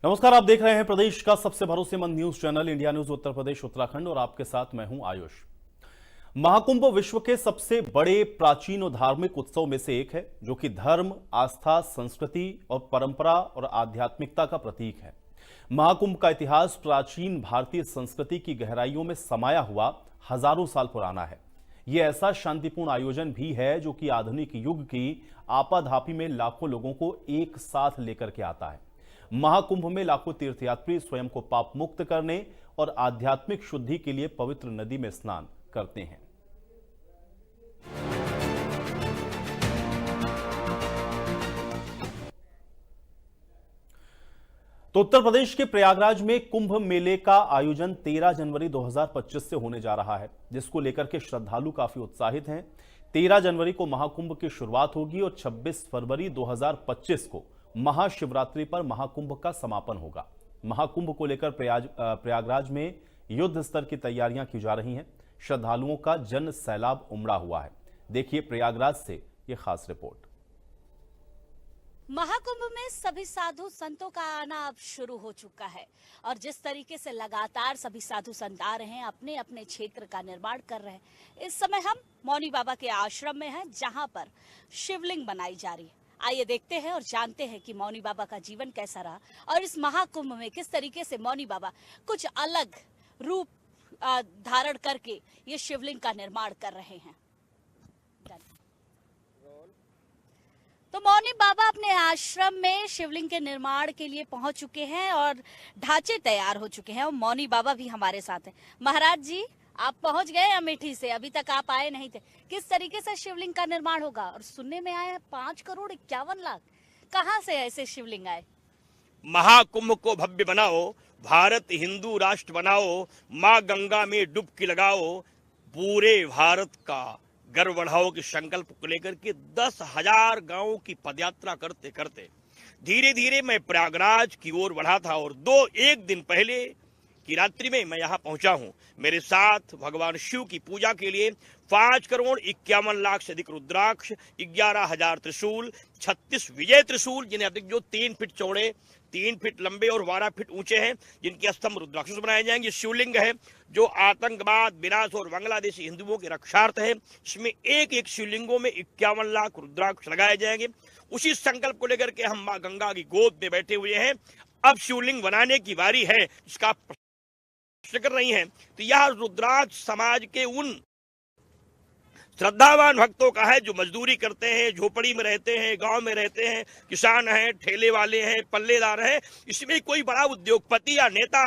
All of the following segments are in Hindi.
नमस्कार, आप देख रहे हैं प्रदेश का सबसे भरोसेमंद news channel India news Uttar Pradesh Uttarakhand और आपके साथ मैं हूं आयुष। महाकुंभ विश्व के सबसे बड़े प्राचीन और धार्मिक उत्सव में से एक है, जो कि धर्म, आस्था, संस्कृति और परंपरा और आध्यात्मिकता का प्रतीक है। महाकुंभ का इतिहास प्राचीन भारतीय संस्कृति की गहराइयों में समाया हुआ हजारों साल पुराना है। यह ऐसा शांतिपूर्ण आयोजन भी है जो कि आधुनिक युग की आपाधापी में लाखों लोगों को एक साथ लेकर के आता है। महाकुंभ में लाखों तीर्थयात्री स्वयं को पाप मुक्त करने और आध्यात्मिक शुद्धि के लिए पवित्र नदी में स्नान करते हैं। तो उत्तर प्रदेश के प्रयागराज में कुंभ मेले का आयोजन 13 जनवरी 2025 से होने जा रहा है, जिसको लेकर के श्रद्धालु काफी उत्साहित हैं। 13 जनवरी को महाकुंभ की शुरुआत होगी और 26 फरवरी 2025 को महाशिवरात्रि पर महाकुंभ का समापन होगा। महाकुंभ को लेकर प्रयागराज में युद्ध स्तर की तैयारियां की जा रही हैं। श्रद्धालुओं का जन सैलाब उमड़ा हुआ है। देखिए प्रयागराज से यह खास रिपोर्ट। महाकुंभ में सभी साधु संतों का आना अब शुरू हो चुका है और जिस तरीके से लगातार सभी साधु संत आ रहे हैं, अपने अपने क्षेत्र का निर्माण कर रहे हैं। इस समय हम मौनी बाबा के आश्रम में हैं, जहां पर शिवलिंग बनाई जा रही है। आइए देखते हैं और जानते हैं कि मौनी बाबा का जीवन कैसा रहा और इस महाकुंभ में किस तरीके से मौनी बाबा कुछ अलग रूप धारण करके ये शिवलिंग का निर्माण कर रहे हैं। तो मौनी बाबा अपने आश्रम में शिवलिंग के निर्माण के लिए पहुंच चुके हैं और ढांचे तैयार हो चुके हैं और मौनी बाबा भी हमारे साथ हैं। महाराज जी, आप पहुंच गए अमेठी से, अभी तक आप आए नहीं थे। किस तरीके से शिवलिंग का निर्माण होगा? और सुनने में आया है 5,51,00,000। कहां से ऐसे शिवलिंग आए? महाकुंभ को भव्य बनाओ, भारत हिंदू राष्ट्र बनाओ, माँ गंगा में डुबकी लगाओ, पूरे भारत का गर्व बढ़ाओ के संकल्प को लेकर के 10,000 गांवों की पदयात्रा करते करते धीरे धीरे मैं प्रयागराज की ओर बढ़ा था और एक दिन पहले की रात्रि में मैं यहाँ पहुंचा हूँ। मेरे साथ भगवान शिव की पूजा के लिए 5,51,00,000 से अधिक रुद्राक्ष, 11,000 त्रिशूल, 36 विजय त्रिशूल, जिन्हें अधिक जो 3 फीट चौड़े, 3 फीट लंबे और 12 फीट ऊंचे हैं, जिनके स्तंभ रुद्राक्ष से बनाए जाएंगे। शिवलिंग है जो आतंकवाद, विनाश और बांग्लादेशी हिंदुओं के रक्षार्थ है। इसमें एक एक शिवलिंगों में 51 लाख रुद्राक्ष लगाए जाएंगे। उसी संकल्प को लेकर के हम माँ गंगा की गोद में बैठे हुए हैं। अब शिवलिंग बनाने की बारी है, इसका कर रही हैं। तो यह रुद्राक्ष समाज के उन श्रद्धावान भक्तों का है जो मजदूरी करते हैं, झोपड़ी में रहते हैं, गांव में रहते हैं, किसान हैं, ठेले वाले हैं, पल्लेदार हैं। इसमें कोई बड़ा उद्योगपति या नेता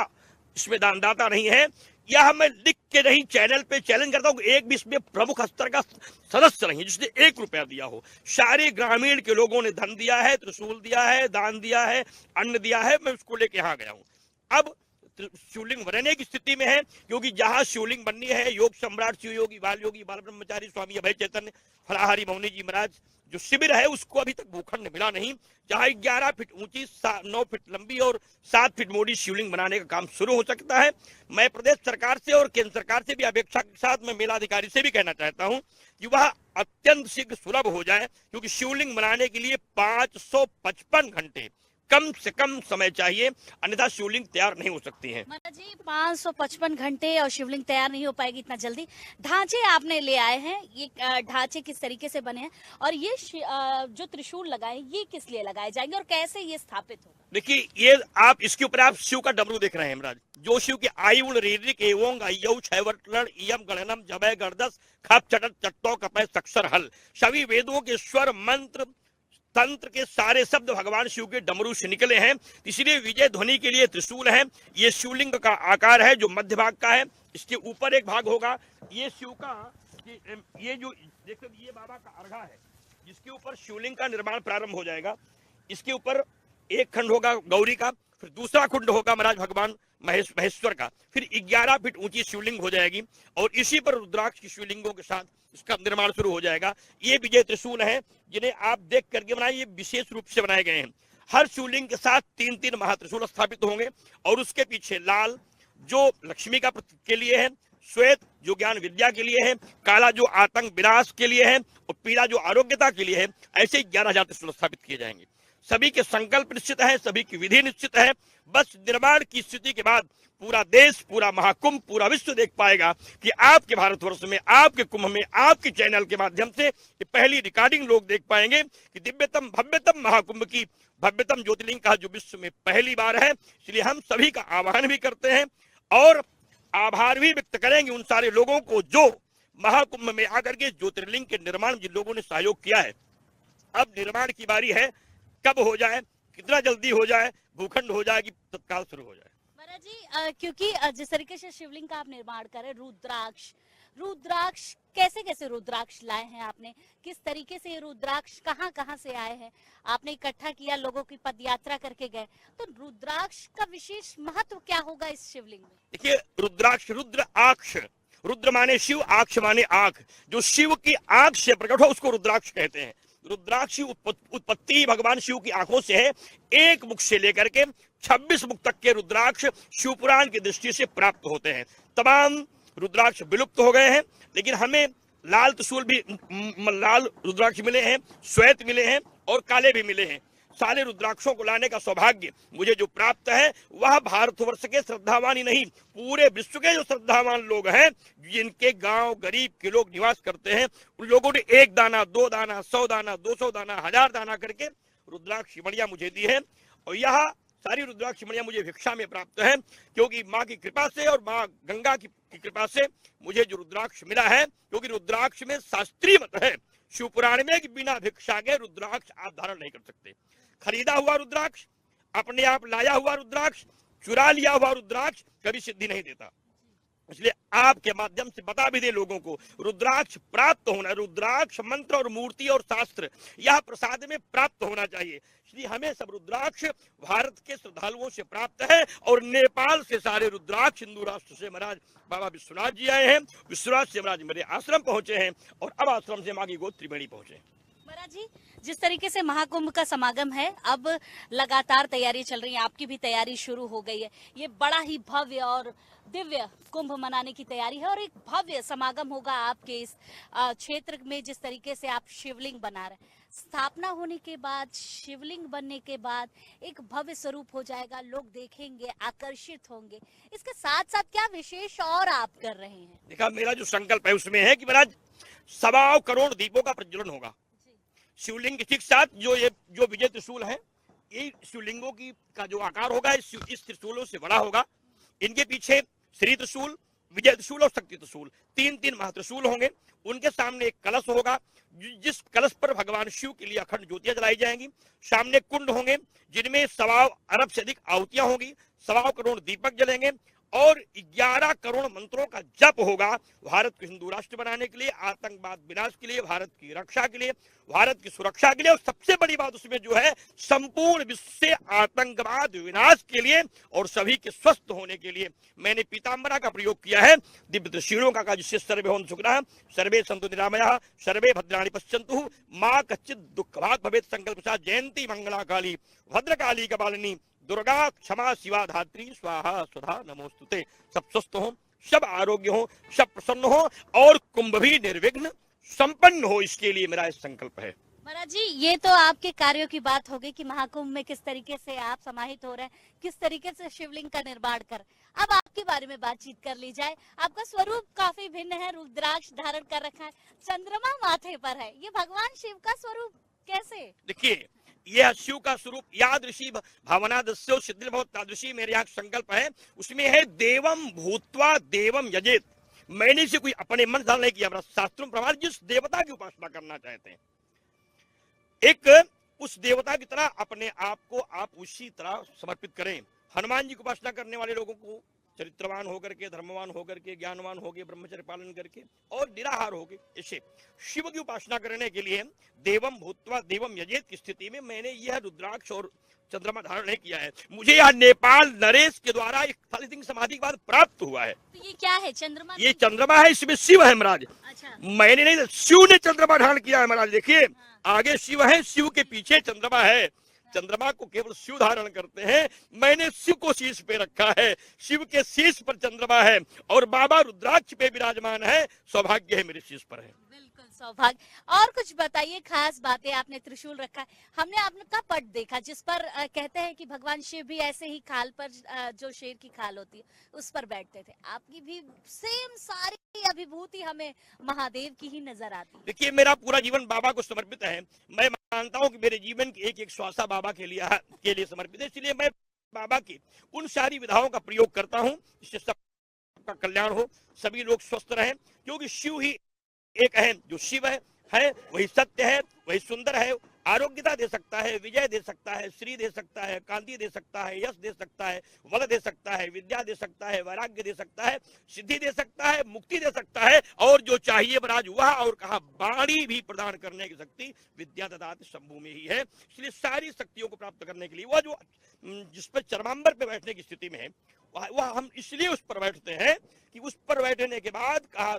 इसमें दानदाता नहीं है। यह मैं लिख के नहीं चैनल पे चैलेंज करता हूँ, एक भी इसमें प्रमुख स्तर का सदस्य नहीं है जिसने 1 रुपया दिया हो। सारे ग्रामीण के लोगों ने धन दिया है, त्रिशूल दिया है, दान दिया है, अन्न दिया है। मैं उसको लेके यहाँ गया हूँ। अब शिवलिंग बनने की स्थिति में है, क्योंकि जहां शिवलिंग बननी है, योग सम्राट शिव योगी बाल योगी बाल ब्रह्मचारी स्वामी अभय चैतन्य फलाहारी मौनी जी महाराज जो शिविर है, उसको अभी तक भूखंड मिला नहीं। जहां 11 फीट ऊंची, 9 फीट लंबी और 7 फीट मोटी शिवलिंग बनाने का काम शुरू हो सकता है। मैं प्रदेश सरकार से और केंद्र सरकार से भी अपेक्षा के साथ मैं मेलाधिकारी से भी कहना चाहता हूं कि वह अत्यंत शीघ्र सुलभ हो जाए, क्योंकि शिवलिंग बनाने के लिए 555 घंटे कम से कम समय चाहिए, अन्यथा शिवलिंग तैयार नहीं हो सकती है। महाराज जी, 555 घंटे और शिवलिंग तैयार नहीं हो पाएगी इतना जल्दी। ढांचे आपने ले आए हैं, ये ढांचे किस तरीके से बने हैं और ये जो त्रिशूल लगाए ये किस लिए लगाए जाएंगे और कैसे ये स्थापित होगा? देखिए, ये आप इसके ऊपर आप शिव का डमरू देख रहे हैं महाराज, जो शिव के आयुण रीरिक एवं अय्यौ छैवटलड़ इयम गणनम जबय गर्दस खप चटत चट्टो कपय सक्षर हल। सभी वेदों के स्वर, मंत्र, तंत्र के सारे शब्द भगवान शिव के डमरू से निकले हैं। इसलिए विजय ध्वनि के लिए त्रिशूल है। ये शिवलिंग का आकार है जो मध्य भाग का है। इसके ऊपर एक भाग होगा, ये शिव का, ये जो देखो ये बाबा का अर्घा है, जिसके ऊपर शिवलिंग का निर्माण प्रारंभ हो जाएगा। इसके ऊपर एक खंड होगा गौरी का, फिर दूसरा खंड होगा महाराज भगवान महेश्वर का, फिर 11 फीट ऊंची शिवलिंग हो जाएगी और इसी पर रुद्राक्ष की शिवलिंगों के साथ इसका निर्माण शुरू हो जाएगा। ये विजय त्रिशूल है जिन्हें आप देख करके बनाए, ये विशेष रूप से बनाए गए हैं। हर शिवलिंग के साथ 3-3 महात्रिशूल स्थापित होंगे और उसके पीछे लाल जो लक्ष्मी का प्रतीक के लिए है, श्वेत जो ज्ञान विद्या के लिए है, काला जो आतंक विनाश के लिए है और पीला जो आरोग्यता के लिए है। ऐसे 11,000 त्रिशूल स्थापित किए जाएंगे। सभी के संकल्प निश्चित है, सभी की विधि निश्चित है। बस निर्माण की स्थिति के बाद पूरा देश, पूरा महाकुंभ, पूरा विश्व देख पाएगा कि आपके भारतवर्ष में, आपके कुंभ में, आपके चैनल के माध्यम से ये पहली रिकॉर्डिंग लोग देख पाएंगे कि दिव्यतम भव्यतम महाकुंभ की भव्यतम ज्योतिर्लिंग का जो विश्व में पहली बार है। इसलिए हम सभी का आह्वान भी करते हैं और आभार भी व्यक्त करेंगे उन सारे लोगों को जो महाकुंभ में आकर के ज्योतिर्लिंग के निर्माण जिन लोगों ने सहयोग किया है। अब निर्माण की बारी है, कब हो जाए, कितना जल्दी हो जाए, भूखंड हो जाए कि तत्काल शुरू हो जाए। महाराज जी, क्योंकि जिस तरीके से शिवलिंग का आप निर्माण कर रहे हैं, रुद्राक्ष कैसे कैसे रुद्राक्ष लाए हैं आपने, किस तरीके से ये रुद्राक्ष कहाँ कहाँ से आए हैं, आपने इकट्ठा किया, लोगों की पदयात्रा करके गए, तो रुद्राक्ष का विशेष महत्व क्या होगा इस शिवलिंग में? देखिए, रुद्राक्ष, रुद्र आक्ष, रुद्र माने शिव, आक्ष माने आंख, जो शिव की आंख से प्रकट हो उसको रुद्राक्ष कहते हैं। रुद्राक्ष उत्पत्ति भगवान शिव की आंखों से है। एक मुख से लेकर के 26 मुख तक के रुद्राक्ष शिवपुराण की दृष्टि से प्राप्त होते हैं। तमाम रुद्राक्ष विलुप्त हो गए हैं, लेकिन हमें लाल त्रिशूल भी, लाल रुद्राक्ष मिले हैं, श्वेत मिले हैं और काले भी मिले हैं। सारे रुद्राक्षों को लाने का सौभाग्य मुझे जो प्राप्त है वह भारतवर्ष के श्रद्धावान ही नहीं, पूरे विश्व के जो श्रद्धावान लोग हैं, जिनके गांव गरीब के लोग निवास करते हैं, उन लोगों ने 1 दाना, 2 दाना, 100 दाना, 200 दाना, 1000 दाना करके रुद्राक्ष मणियां मुझे दी है। और यह सारी रुद्राक्ष मणियां मुझे भिक्षा में प्राप्त है, क्योंकि माँ की कृपा से और माँ गंगा की कृपा से मुझे जो रुद्राक्ष मिला है, क्योंकि रुद्राक्ष में शास्त्रीय मत है शिवपुराण में कि बिना भिक्षा के रुद्राक्ष आप धारण नहीं कर सकते। खरीदा हुआ रुद्राक्ष, अपने आप लाया हुआ रुद्राक्ष, चुरा लिया हुआ रुद्राक्ष कभी सिद्धि नहीं देता। इसलिए आपके माध्यम से बता भी दे लोगों को, रुद्राक्ष प्राप्त होना, रुद्राक्ष मंत्र और मूर्ति और शास्त्र यह प्रसाद में प्राप्त होना चाहिए। इसलिए हमें सब रुद्राक्ष भारत के श्रद्धालुओं से प्राप्त है और नेपाल से सारे रुद्राक्ष, हिंदू राष्ट्र से महाराज बाबा विश्वनाथ जी आए हैं। विश्वनाथ से महाराज मेरे आश्रम पहुंचे हैं और अब आश्रम से माँ की गोद त्रिवेणी पहुंचे। महाराज जी, जिस तरीके से महाकुंभ का समागम है, अब लगातार तैयारी चल रही है, आपकी भी तैयारी शुरू हो गई है। ये बड़ा ही भव्य और दिव्य कुंभ मनाने की तैयारी है और एक भव्य समागम होगा आपके इस क्षेत्र में। जिस तरीके से आप शिवलिंग बना रहे हैं, स्थापना होने के बाद, शिवलिंग बनने के बाद एक भव्य स्वरूप हो जाएगा, लोग देखेंगे, आकर्षित होंगे। इसके साथ साथ क्या विशेष और आप कर रहे हैं? देखा, मेरा जो संकल्प है उसमें है कि महाराज 1.25 करोड़ दीपों का प्रज्वलन होगा शिवलिंग के ठीक साथ। जो विजय त्रिशूल है, ये शिवलिंगों की का जो आकार होगा इस त्रिशूलों से बड़ा होगा। इनके पीछे श्री त्रिशूल, विजय त्रिशूल और शक्ति त्रिशूल, 3 महात्रिशूल होंगे। उनके सामने एक कलश होगा, जिस कलश पर भगवान शिव के लिए अखंड ज्योतियां जलाई जाएंगी। सामने कुंड होंगे जिनमें 1.25 अरब से अधिक आहुतियां होंगी, 1.25 करोड़ दीपक जलेंगे और 11 करोड़ मंत्रों का जप होगा भारत को हिंदू राष्ट्र बनाने के लिए, आतंकवाद विनाश के लिए, भारत की रक्षा के लिए, भारत की सुरक्षा के लिए। और सबसे बड़ी बात उसमें जो है, संपूर्ण विश्व से आतंकवाद विनाश के लिए और सभी के स्वस्थ होने के लिए मैंने पीताम्बरा का प्रयोग किया है। दिव्य त्रिशूलों का जिससे सर्वे भवन्तु सुखिनः, सर्वे सन्तु निरामयाः, सर्वे भद्राणि पश्यन्तु, मां कच्चित् दुःखभाग् भवेत्। संकल्प साथ जयंती मंगला काली भद्रकाली कपालिनी दुर्गा क्षमा शिवा धात्री स्वाहा सुधा नमोस्तुते। सब स्वस्थ हो, सब आरोग्य हो, सब प्रसन्न हो और कुंभ भी निर्विघ्न संपन्न हो, इसके लिए मेरा संकल्प है। महाराज जी, ये तो आपके कार्यों की बात हो गई कि महाकुंभ में किस तरीके से आप समाहित हो रहे हैं, किस तरीके से शिवलिंग का निर्माण कर। अब आपके बारे में बातचीत कर ली जाए। आपका स्वरूप काफी भिन्न है, रुद्राक्ष धारण कर रखा है, चंद्रमा माथे पर है, ये भगवान शिव का स्वरूप कैसे? देखिए, यह शिव का स्वरूप यादृशी भावनादस्यो सिद्धिर्भवत् तादृशी मेरे यहाँ संकल्प है। उसमें है देवम भूत्वा देवम यजेत। मैंने से कोई अपने मन से नहीं किया, शास्त्रों प्रमाण जिस देवता की उपासना करना चाहते हैं, एक उस देवता की तरह अपने आप को आप उसी तरह समर्पित करें। हनुमान जी की उपासना करने वाले लोगों को चरित्रवान होकर के, धर्मवान होकर के, ज्ञानवान होकर, ब्रह्मचर्य पालन करके और निराहार होकर, ऐसे शिव की उपासना करने के लिए देवम भूत्वा देवम यजेत की स्थिति में मैंने यह रुद्राक्ष और चंद्रमा धारण नहीं किया है। मुझे यह नेपाल नरेश के द्वारा एक थाली समाधि के बाद प्राप्त हुआ है। तो ये क्या है? चंद्रमा? ये चंद्रमा है, इसमें शिव है महाराज। अच्छा। मैंने नहीं, शिव ने चंद्रमा धारण किया है महाराज। देखिए, आगे शिव है, शिव के पीछे चंद्रमा है। चंद्रमा को केवल शिव धारण करते हैं, मैंने शिव को शीर्ष पे रखा है। शिव के शीश पर चंद्रमा है और बाबा रुद्राक्ष पे विराजमान है। सौभाग्य है मेरे शीश पर है। बिल्कुल सौभाग्य। और कुछ बताइए, खास बातें। आपने त्रिशूल रखा है, हमने आपका पट देखा जिस पर कहते हैं कि भगवान शिव भी ऐसे ही खाल पर जो शेर की खाल होती है उस पर बैठते थे। आपकी भी सेम सारी अभिभूति हमें महादेव की ही नजर आती है। देखिए, मेरा पूरा जीवन बाबा को समर्पित है। मैं मानता हूं कि मेरे जीवन की एक एक श्वासा बाबा के लिए समर्पित है। इसलिए मैं बाबा की उन सारी विधाओं का प्रयोग करता हूं जिससे सबका कल्याण हो, सभी लोग स्वस्थ रहें। क्योंकि शिव ही एक है, जो शिव है वही सत्य है, वही सुंदर है, आरोग्यता दे सकता है, विजय दे सकता है, श्री दे सकता है, कांति दे सकता है, यश दे सकता है, बल दे सकता है, विद्या दे सकता है, वैराग्य दे सकता है, सिद्धि दे सकता है, मुक्ति दे सकता है, और जो चाहिए महाराज वह और कहा वाणी भी प्रदान करने की शक्ति विद्या ददाति शंभु में ही है। इसलिए सारी शक्तियों को प्राप्त करने के लिए वह जो जिस पर चरमांबर पे बैठने की स्थिति में है वह हम इसलिए उस पर बैठते हैं कि उस पर बैठने के बाद कहा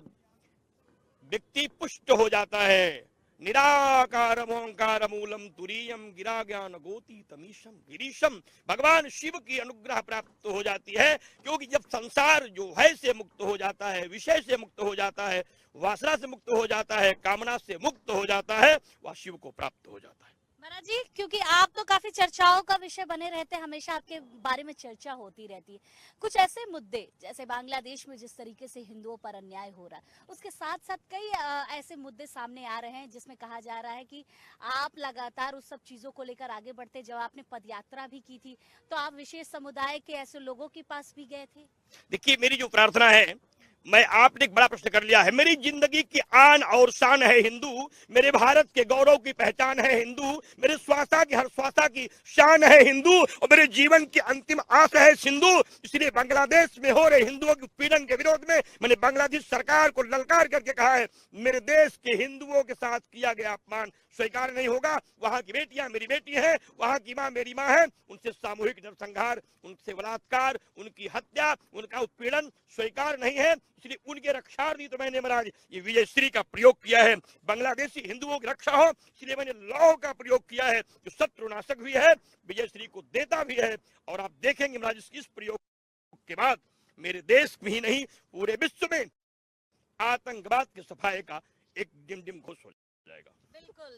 व्यक्ति पुष्ट हो जाता है। निराकारम ओंकार मूलम तुरीयम गिरा ज्ञान गोती तमीशम गिरीशम। भगवान शिव की अनुग्रह प्राप्त हो जाती है। क्योंकि जब संसार जो है से मुक्त हो जाता है, विषय से मुक्त हो जाता है, वासना से मुक्त हो जाता है, कामना से मुक्त हो जाता है, वह शिव को प्राप्त हो जाता है। महाराज जी, क्योंकि आप तो काफी चर्चाओं का विषय बने रहते हैं, हमेशा आपके बारे में चर्चा होती रहती है। कुछ ऐसे मुद्दे जैसे बांग्लादेश में जिस तरीके से हिंदुओं पर अन्याय हो रहा है, उसके साथ साथ कई ऐसे मुद्दे सामने आ रहे हैं जिसमें कहा जा रहा है कि आप लगातार उस सब चीजों को लेकर आगे बढ़ते। जब आपने पदयात्रा भी की थी तो आप विशेष समुदाय के ऐसे लोगों के पास भी गए थे। देखिए, मेरी जो प्रार्थना है, मैं आपने एक बड़ा प्रश्न कर लिया है। मेरी जिंदगी की आन और शान है हिंदू, मेरे भारत के गौरव की पहचान है हिंदू, मेरे श्वासा की हर श्वासा की शान है हिंदू, और मेरे जीवन की अंतिम आस है सिंधु। इसलिए बांग्लादेश में हो रहे हिंदुओं की पीड़न के विरोध में मैंने बांग्लादेश सरकार को ललकार करके कहा है, मेरे देश के हिंदुओं के साथ किया गया अपमान स्वीकार नहीं होगा। वहां की बेटियां मेरी बेटी है, वहां की मां मेरी मां है, उनसे सामूहिक नरसंहार, उनसे बलात्कार, उनकी हत्या, उनका उत्पीड़न स्वीकार नहीं है। इसलिए उनके रक्षार्थी तो मैंने महाराज ये विजय श्री का प्रयोग किया है। बांग्लादेशी हिंदुओं की रक्षा हो इसलिए मैंने लौ का प्रयोग किया है, जो शत्रुनाशक भी है, विजय श्री को देता भी है। और आप देखेंगे महाराज इस प्रयोग के बाद मेरे देश में ही नहीं पूरे विश्व में आतंकवाद के सफाए का एक डिम घोष हो जाएगा। बिल्कुल।